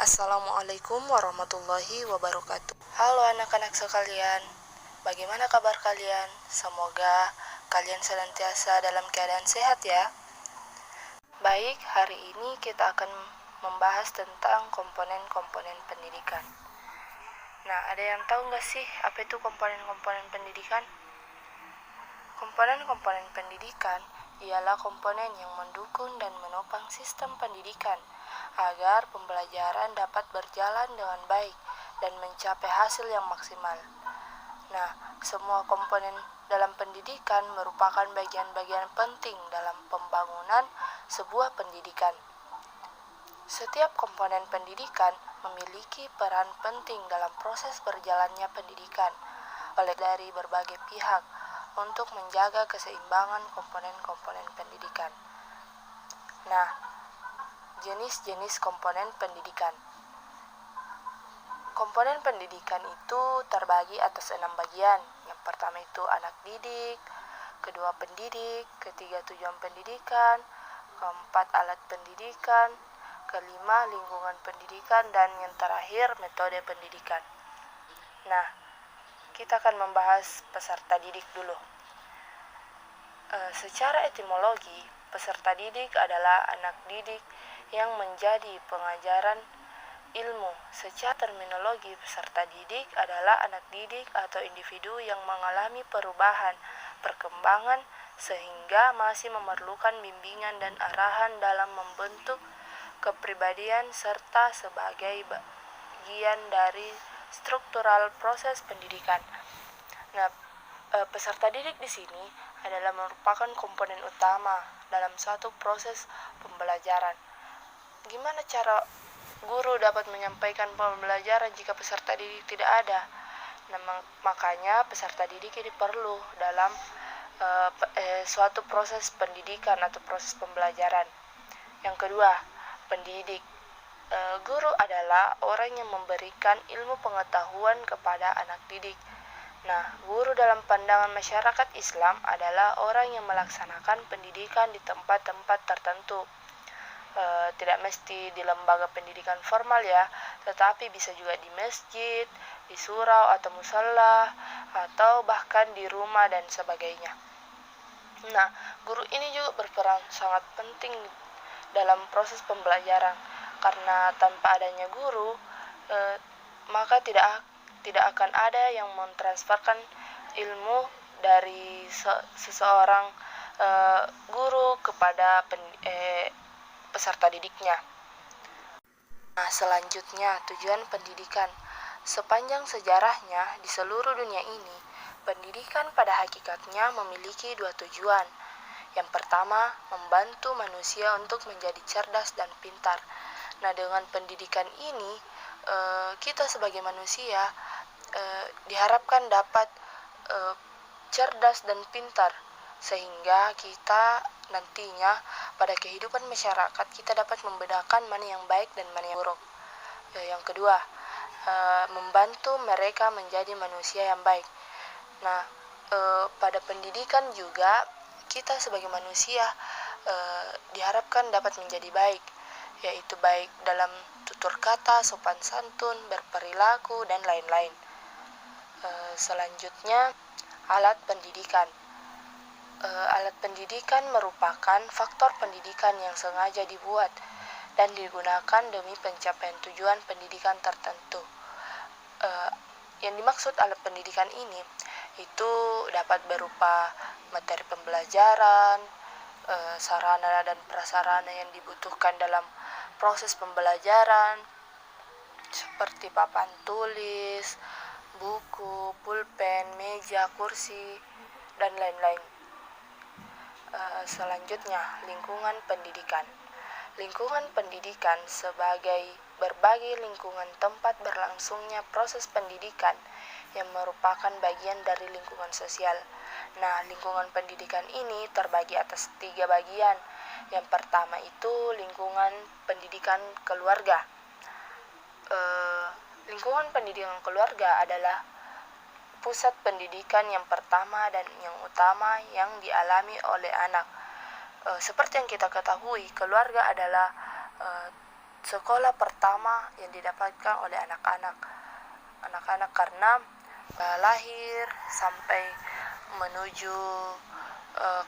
Assalamualaikum warahmatullahi wabarakatuh. Halo anak-anak sekalian, bagaimana kabar kalian? Semoga kalian senantiasa dalam keadaan sehat ya. Baik, hari ini kita akan membahas tentang komponen-komponen pendidikan. Nah, ada yang tahu nggak sih apa itu komponen-komponen pendidikan? Komponen-komponen pendidikan ialah komponen yang mendukung dan menopang sistem pendidikan agar pembelajaran dapat berjalan dengan baik dan mencapai hasil yang maksimal. Nah, semua komponen dalam pendidikan merupakan bagian-bagian penting dalam pembangunan sebuah pendidikan. Setiap komponen pendidikan memiliki peran penting dalam proses berjalannya pendidikan oleh dari berbagai pihak untuk menjaga keseimbangan komponen-komponen pendidikan. Nah, jenis-jenis komponen pendidikan. Komponen pendidikan itu terbagi atas 6 bagian. Yang pertama itu anak didik, kedua pendidik, ketiga tujuan pendidikan, keempat alat pendidikan, kelima lingkungan pendidikan, dan yang terakhir metode pendidikan. Nah, kita akan membahas peserta didik dulu. Secara etimologi, peserta didik adalah anak didik yang menjadi pengajaran ilmu. Secara terminologi, peserta didik adalah anak didik atau individu yang mengalami perubahan, perkembangan, sehingga masih memerlukan bimbingan dan arahan dalam membentuk kepribadian serta sebagai bagian dari struktural proses pendidikan. Nah, peserta didik di sini adalah merupakan komponen utama dalam suatu proses pembelajaran. Gimana cara guru dapat menyampaikan pembelajaran jika peserta didik tidak ada? Nah, makanya peserta didik ini perlu dalam suatu proses pendidikan atau proses pembelajaran. Yang kedua, pendidik. Guru adalah orang yang memberikan ilmu pengetahuan kepada anak didik. Nah, guru dalam pandangan masyarakat Islam adalah orang yang melaksanakan pendidikan di tempat-tempat tertentu. Tidak mesti di lembaga pendidikan formal ya, tetapi bisa juga di masjid, di surau atau musala, atau bahkan di rumah dan sebagainya. Nah, guru ini juga berperan sangat penting dalam proses pembelajaran, karena tanpa adanya guru, maka tidak akan ada yang mentransferkan ilmu dari seseorang guru kepada peserta didiknya. Nah, selanjutnya tujuan pendidikan. Sepanjang sejarahnya di seluruh dunia ini, pendidikan pada hakikatnya memiliki dua tujuan. Yang pertama, membantu manusia untuk menjadi cerdas dan pintar. Nah, dengan pendidikan ini, kita sebagai manusia diharapkan dapat cerdas dan pintar, sehingga kita nantinya pada kehidupan masyarakat kita dapat membedakan mana yang baik dan mana yang buruk. Yang kedua, membantu mereka menjadi manusia yang baik. Nah, pada pendidikan juga kita sebagai manusia diharapkan dapat menjadi baik, yaitu baik dalam tutur kata, sopan santun, berperilaku, dan lain-lain. Selanjutnya, alat pendidikan. Alat pendidikan merupakan faktor pendidikan yang sengaja dibuat dan digunakan demi pencapaian tujuan pendidikan tertentu. Yang dimaksud alat pendidikan ini itu dapat berupa materi pembelajaran, sarana dan prasarana yang dibutuhkan dalam proses pembelajaran, seperti papan tulis, buku, pulpen, meja, kursi, dan lain-lain. Selanjutnya, lingkungan pendidikan. Lingkungan pendidikan sebagai berbagai lingkungan tempat berlangsungnya proses pendidikan yang merupakan bagian dari lingkungan sosial. Nah, lingkungan pendidikan ini terbagi atas 3 bagian. Yang pertama itu lingkungan pendidikan keluarga. Lingkungan pendidikan keluarga adalah pusat pendidikan yang pertama dan yang utama yang dialami oleh anak. Seperti yang kita ketahui, keluarga adalah sekolah pertama yang didapatkan oleh anak-anak karena lahir sampai menuju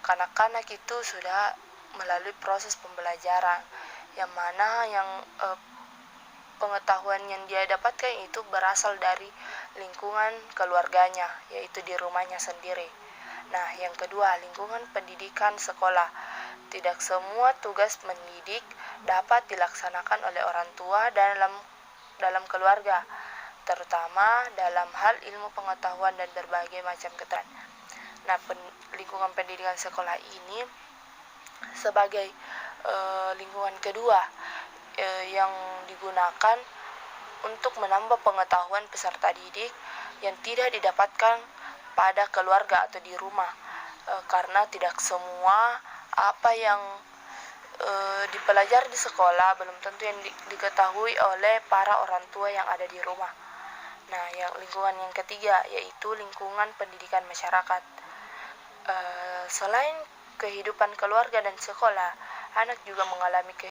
kanak-kanak itu sudah melalui proses pembelajaran, yang mana pengetahuan yang dia dapatkan itu berasal dari lingkungan keluarganya, yaitu di rumahnya sendiri. Nah, yang kedua, lingkungan pendidikan sekolah. Tidak semua tugas mendidik dapat dilaksanakan oleh orang tua dalam keluarga, terutama dalam hal ilmu pengetahuan dan berbagai macam keterampilan. Nah, lingkungan pendidikan sekolah ini sebagai lingkungan kedua yang digunakan untuk menambah pengetahuan peserta didik yang tidak didapatkan pada keluarga atau di rumah, karena tidak semua apa yang dipelajari di sekolah belum tentu yang diketahui oleh para orang tua yang ada di rumah. Nah, lingkungan yang ketiga yaitu lingkungan pendidikan masyarakat. Selain kehidupan keluarga dan sekolah, anak juga mengalami